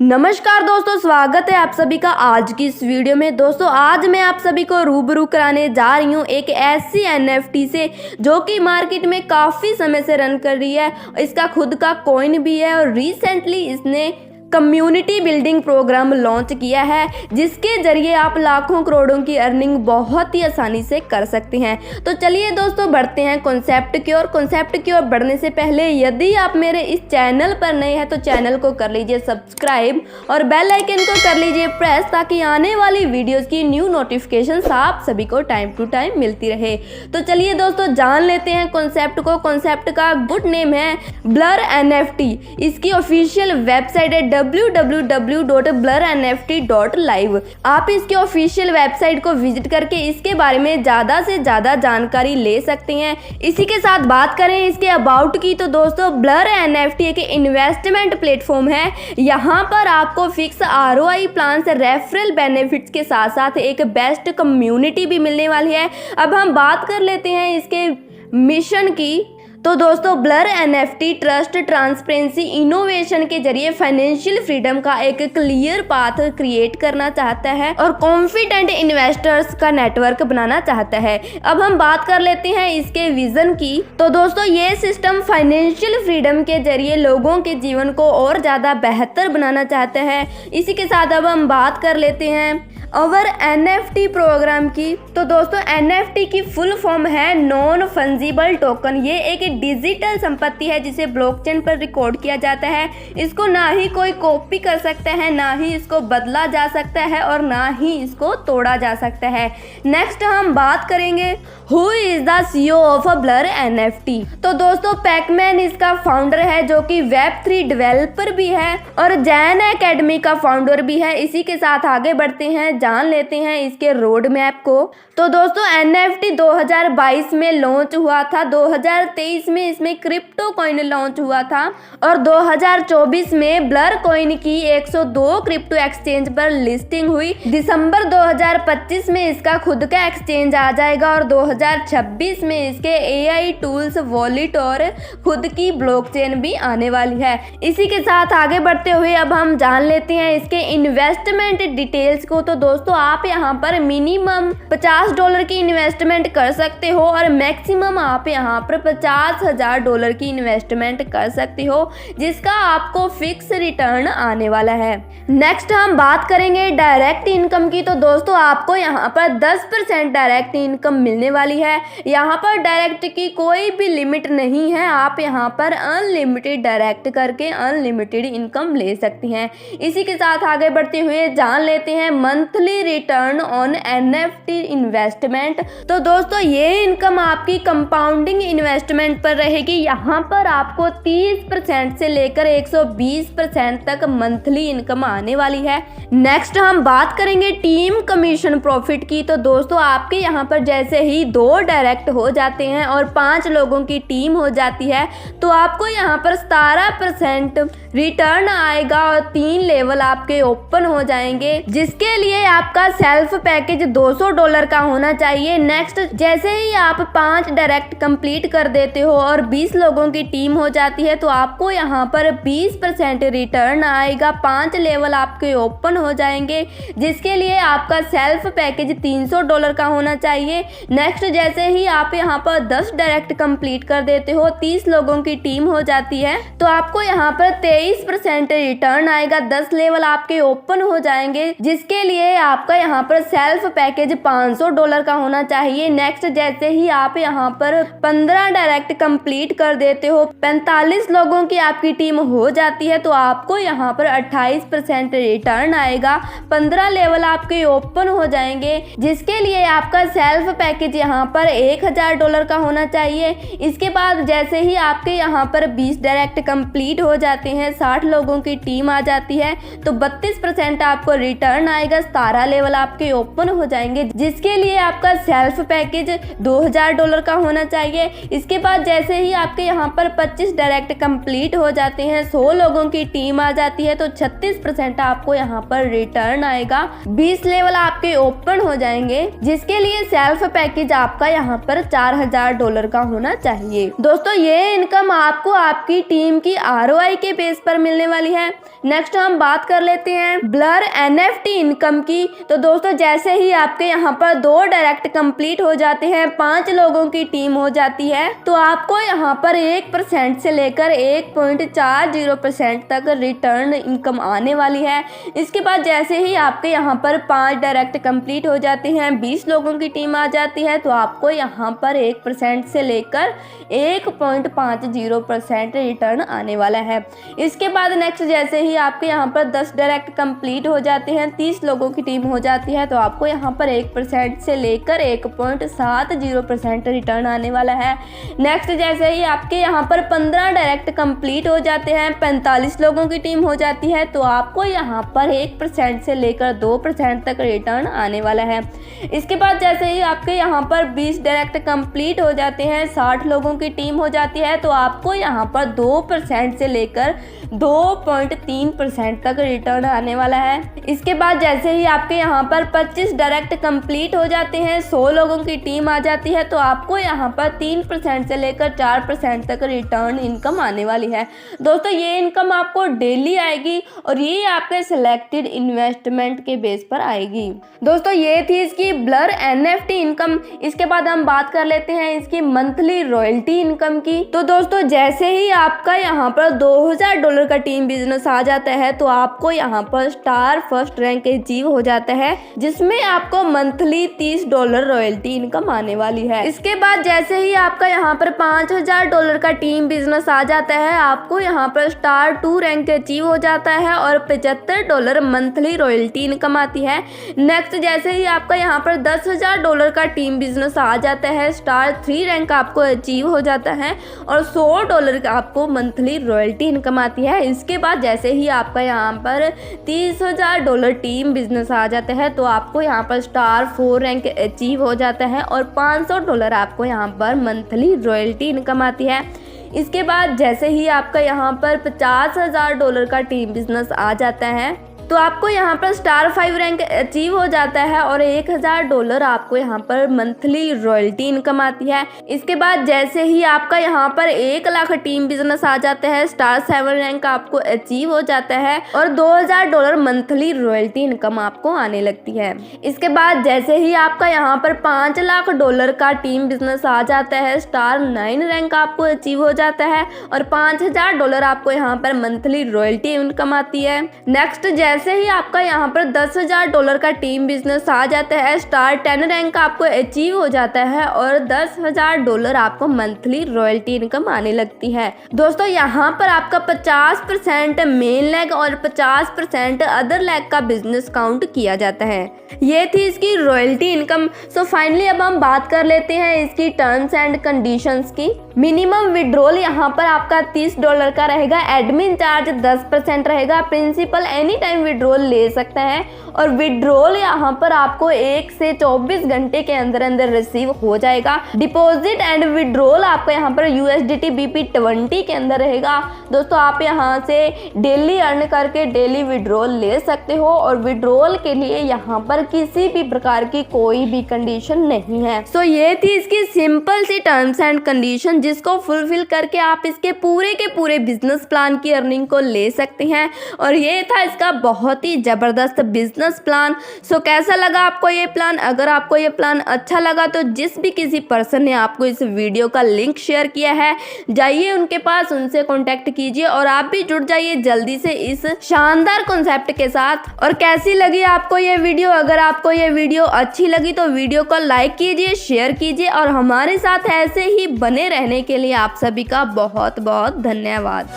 नमस्कार दोस्तों, स्वागत है आप सभी का आज की इस वीडियो में। दोस्तों आज मैं आप सभी को रूबरू कराने जा रही हूँ एक ऐसी NFT से जो कि मार्केट में काफ़ी समय से रन कर रही है। इसका खुद का कॉइन भी है और रिसेंटली इसने कम्युनिटी बिल्डिंग प्रोग्राम लॉन्च किया है जिसके जरिए आप लाखों करोड़ों की अर्निंग बहुत ही आसानी से कर सकते हैं। तो चलिए दोस्तों बढ़ते हैं कॉन्सेप्ट की ओर। कॉन्सेप्ट की ओर बढ़ने से पहले यदि आप मेरे इस चैनल पर नए हैं तो चैनल को कर लीजिए सब्सक्राइब और बेल आइकन को कर लीजिए प्रेस ताकि आने वाली वीडियोस की न्यू नोटिफिकेशन आप सभी को टाइम टू टाइम मिलती रहे। तो चलिए दोस्तों जान लेते हैं कॉन्सेप्ट को। कॉन्सेप्ट का गुड नेम है ब्लर NFT। इसकी ऑफिशियल वेबसाइट है www.blurnft.live। आप इसके ऑफिशियल वेबसाइट को विजिट करके इसके बारे में ज़्यादा से ज़्यादा जानकारी ले सकते हैं। इसी के साथ बात करें इसके अबाउट की तो दोस्तों ब्लर NFT एक इन्वेस्टमेंट प्लेटफॉर्म है। यहाँ पर आपको फिक्स ROI प्लान से रेफरल बेनिफिट्स के साथ साथ एक बेस्ट कम्युनिटी भी मिलने वाली है। अब हम बात कर लेते हैं इसके मिशन की। तो दोस्तों blur NFT trust, transparency, innovation के जरिए फाइनेंशियल फ्रीडम का एक क्लियर पाथ क्रिएट करना चाहता है और कॉन्फिडेंट इन्वेस्टर्स का नेटवर्क बनाना चाहता है। अब हम बात कर लेते हैं इसके विजन की। तो दोस्तों ये सिस्टम फाइनेंशियल फ्रीडम के जरिए लोगों के जीवन को और ज़्यादा बेहतर बनाना चाहता है। इसी के साथ अब हम बात कर लेते हैं और NFT प्रोग्राम की। तो दोस्तों NFT की फुल फॉर्म है नॉन फंजिबल टोकन। ये एक डिजिटल संपत्ति है जिसे ब्लॉकचेन पर रिकॉर्ड किया जाता है। इसको ना ही कोई कॉपी कर सकता है, ना ही इसको बदला जा सकता है और ना ही इसको तोड़ा जा सकता है। नेक्स्ट हम बात करेंगे who is the CEO of blur NFT। तो दोस्तों पैकमैन इसका फाउंडर है जो कि Web3 डेवलपर भी है और जैन एकेडमी का फाउंडर भी है। इसी के साथ आगे बढ़ते हैं, जान लेते हैं इसके रोड मैप को। तो दोस्तों NFT 2022 में लॉन्च हुआ था, 2023 में इसमें क्रिप्टो कॉइन लॉन्च हुआ था और 2024 में ब्लर कॉइन की 102 क्रिप्टो एक्सचेंज पर लिस्टिंग हुई। दिसंबर 2025 में इसका खुद का एक्सचेंज आ जाएगा और 2026 में इसके AI टूल्स, वॉलेट और खुद की ब्लॉकचेन भी आने वाली है। इसी के साथ आगे बढ़ते हुए अब हम जान लेते हैं इसके इन्वेस्टमेंट डिटेल्स को। तो दोस्तों आप यहाँ पर मिनिमम $50 की इन्वेस्टमेंट कर सकते हो और मैक्सिमम आप यहाँ पर $50,000 की इन्वेस्टमेंट कर सकते हो जिसका आपको फिक्स रिटर्न आने वाला है। नेक्स्ट हम बात करेंगे डायरेक्ट इनकम की। तो दोस्तों आपको यहाँ पर 10% डायरेक्ट इनकम मिलने वाली है। यहाँ पर डायरेक्ट की कोई भी लिमिट नहीं है, आप यहाँ पर अनलिमिटेड डायरेक्ट करके अनलिमिटेड इनकम ले सकते हैं। इसी के साथ आगे बढ़ते हुए जान लेते हैं monthly return on NFT investment. तो दोस्तों ये इनकम आपकी कंपाउंडिंग इन्वेस्टमेंट पर रहेगी। यहाँ पर आपको 30% से लेकर 120% तक मंथली इनकम आने वाली है। नेक्स्ट हम बात करेंगे टीम कमीशन प्रॉफिट की। तो दोस्तों आपके यहाँ पर जैसे ही 2 डायरेक्ट हो जाते हैं और 5 लोगों की टीम हो जाती है तो आपको यहाँ पर 17% रिटर्न आएगा और 3 लेवल आपके ओपन हो जाएंगे जिसके लिए आपका सेल्फ पैकेज $200 का होना चाहिए। नेक्स्ट जैसे ही आप 5 डायरेक्ट कंप्लीट कर देते हो और 20 लोगों की टीम हो जाती है तो आपको यहाँ पर 20% रिटर्न आएगा, 5 लेवल आपके ओपन हो जाएंगे जिसके लिए आपका सेल्फ पैकेज $300 का होना चाहिए। नेक्स्ट जैसे ही आप यहाँ पर 10 डायरेक्ट कंप्लीट कर देते हो, 30 लोगों की टीम हो जाती है तो आपको यहाँ पर 23% रिटर्न आएगा, 10 लेवल आपके ओपन हो जाएंगे जिसके लिए आपका यहाँ पर सेल्फ पैकेज $500 का होना चाहिए। नेक्स्ट जैसे ही आप यहाँ पर 15 डायरेक्ट कंप्लीट कर देते हो, 45 लोगों की आपकी टीम हो जाती है तो आपको यहाँ पर 28% रिटर्न आएगा, 15 लेवल आपके ओपन हो जाएंगे जिसके लिए आपका सेल्फ पैकेज यहाँ पर $1000 का होना चाहिए। इसके बाद जैसे ही आपके यहाँ पर 20 डायरेक्ट कंप्लीट हो जाते हैं, 60 लोगों की टीम आ जाती है तो 32% आपको रिटर्न आएगा, 17 लेवल आपके ओपन हो जाएंगे जिसके लिए आपका सेल्फ पैकेज $2000 का होना चाहिए। इसके बाद जैसे ही आपके यहाँ पर 25 डायरेक्ट कंप्लीट हो जाते हैं, 100 लोगों की टीम आ जाती है, तो 36% आपको यहाँ पर रिटर्न आएगा। 20 लेवल आपके ओपन हो जाएंगे, जिसके लिए सेल्फ पैकेज आपका यहाँ पर $4000 का होना चाहिए। दोस्तों ये इनकम आपको आपकी टीम की ROI के बेस पर मिलने वाली है। नेक्स्ट हम बात कर लेते हैं ब्लर NFT इनकम की। तो दोस्तों जैसे ही आपके यहाँ पर 2 डायरेक्ट कंप्लीट हो जाते हैं, 5 लोगों की टीम हो जाती है, तो आपको यहाँ पर 1% से लेकर 1.40% तक रिटर्न इनकम आने वाली है। इसके बाद जैसे ही आपके यहाँ पर 5 डायरेक्ट कंप्लीट हो जाते हैं, 20 लोगों की टीम आ जाती है, तो आपको यहाँ पर 1% से लेकर 1.50% रिटर्न आने वाला है। इसके बाद नेक्स्ट जैसे ही आपके यहाँ पर 10 डायरेक्ट कंप्लीट हो जाते हैं, 30 लोगों की टीम हो जाती है, तो आपको यहाँ पर 1% से लेकर 1.70% रिटर्न आने वाला है। नेक्स्ट जैसे ही आपके यहाँ पर 15 डायरेक्ट कंप्लीट हो जाते हैं, 45 लोगों की टीम हो जाती है, तो आपको यहाँ पर 1% से लेकर 2% तक रिटर्न आने वाला है। इसके बाद जैसे ही आपके यहाँ पर 20 डायरेक्ट कंप्लीट हो जाते हैं, 60 लोगों की टीम हो जाती है, तो आपको यहाँ पर 2% से लेकर 2.3% तक रिटर्न आने वाला है। इसके बाद जैसे ही आपके यहाँ पर 25 डायरेक्ट कंप्लीट हो जाते हैं, 100 लोगों की टीम आ जाती है, तो आपको यहाँ पर 3% से लेकर 4% तक रिटर्न इनकम आने वाली है। दोस्तों ये इनकम आपको डेली आएगी और ये आपके सिलेक्टेड इन्वेस्टमेंट के बेस पर आएगी। दोस्तों ये थी इसकी ब्लर NFT इनकम। इसके बाद हम बात कर लेते हैं इसकी मंथली रॉयल्टी इनकम की। तो दोस्तों जैसे ही आपका यहाँ पर $2000 का टीम बिजनेस आ जाता है, तो आपको यहाँ पर स्टार फर्स्ट रैंक अचीव हो जाता है, जिसमें आपको मंथली $30 रॉयल्टी इनकम आने वाली है। इसके बाद जैसे ही आपका यहाँ पर $5000 का टीम बिजनेस आ जाता है, आपको यहाँ पर स्टार 2 रैंक अचीव हो जाता है और $75 मंथली रॉयल्टी इनकम आती है। नेक्स्ट जैसे ही आपका यहाँ पर $10,000 का टीम बिजनेस आ जाता है, स्टार 3 रैंक आपको अचीव हो जाता है और $100 का आपको मंथली रॉयल्टी इनकम आती है। इसके बाद जैसे ही आपका यहाँ पर $30,000 टीम बिजनेस आ जाता है, तो आपको यहाँ पर स्टार 4 रैंक अचीव हो जाता है और $500 आपको यहाँ पर मंथली रॉयल्टी इनकम आती है। इसके बाद जैसे ही आपका यहाँ पर $50,000 का टीम बिजनेस आ जाता है, तो आपको यहाँ पर स्टार 5 रैंक अचीव हो जाता है और $1000 आपको यहाँ पर मंथली रॉयल्टी इनकम आती है। इसके बाद जैसे ही आपका यहाँ पर 1 लाख टीम बिजनेस आ जाता है, स्टार 7 रैंक आपको अचीव हो जाता है और $2000 मंथली रॉयल्टी इनकम आपको आने लगती है। इसके बाद जैसे ही आपका यहाँ पर $5 लाख का टीम बिजनेस आ जाता है, स्टार 9 रैंक आपको अचीव हो जाता है और $5000 आपको यहाँ पर मंथली रॉयल्टी इनकम आती है। नेक्स्ट जैसे ही आपका यहाँ पर $10,000 का टीम बिजनेस आ जाता है, स्टार 10 रैंक आपको अचीव हो जाता है और $10,000 आपको मंथली रॉयल्टी इनकम आने लगती है। दोस्तों यहाँ पर आपका 50% मेन लेग और 50% अदर लेग का बिजनेस काउंट किया जाता है। ये थी इसकी रॉयल्टी इनकम। सो फाइनली अब हम बात कर लेते हैं इसकी टर्म्स एंड कंडीशंस की। मिनिमम विड्रॉल यहाँ पर आपका $30 का रहेगा, एडमिन चार्ज 10% रहेगा, प्रिंसिपल एनी टाइम विड्रॉल ले सकता है और विड्रॉल यहाँ पर आपको 1 से 24 घंटे के अंदर अंदर रिसीव हो जाएगा। डिपॉजिट एंड विड्रॉल आपका यहाँ पर USDT BP20 के अंदर रहेगा। दोस्तों आप यहाँ से डेली अर्न करके डेली विड्रॉल ले सकते हो और विड्रॉल के लिए यहाँ पर किसी भी प्रकार की कोई भी कंडीशन नहीं है। सो ये थी इसकी सिंपल सी टर्म्स एंड कंडीशन, जिसको फुलफिल करके आप इसके पूरे के पूरे बिजनेस प्लान की अर्निंग को ले सकते हैं और ये था इसका बहुत ही जबरदस्त बिजनेस प्लान। सो कैसा लगा आपको ये प्लान? अगर आपको ये प्लान अच्छा लगा तो जिस भी किसी पर्सन ने आपको इस वीडियो का लिंक शेयर किया है, जाइए उनके पास, उनसे कांटेक्ट कीजिए और आप भी जुड़ जाइए जल्दी से इस शानदार कॉन्सेप्ट के साथ। और कैसी लगी आपको ये वीडियो? अगर आपको ये वीडियो अच्छी लगी तो वीडियो को लाइक कीजिए, शेयर कीजिए और हमारे साथ ऐसे ही बने रहने के लिए आप सभी का बहुत बहुत धन्यवाद।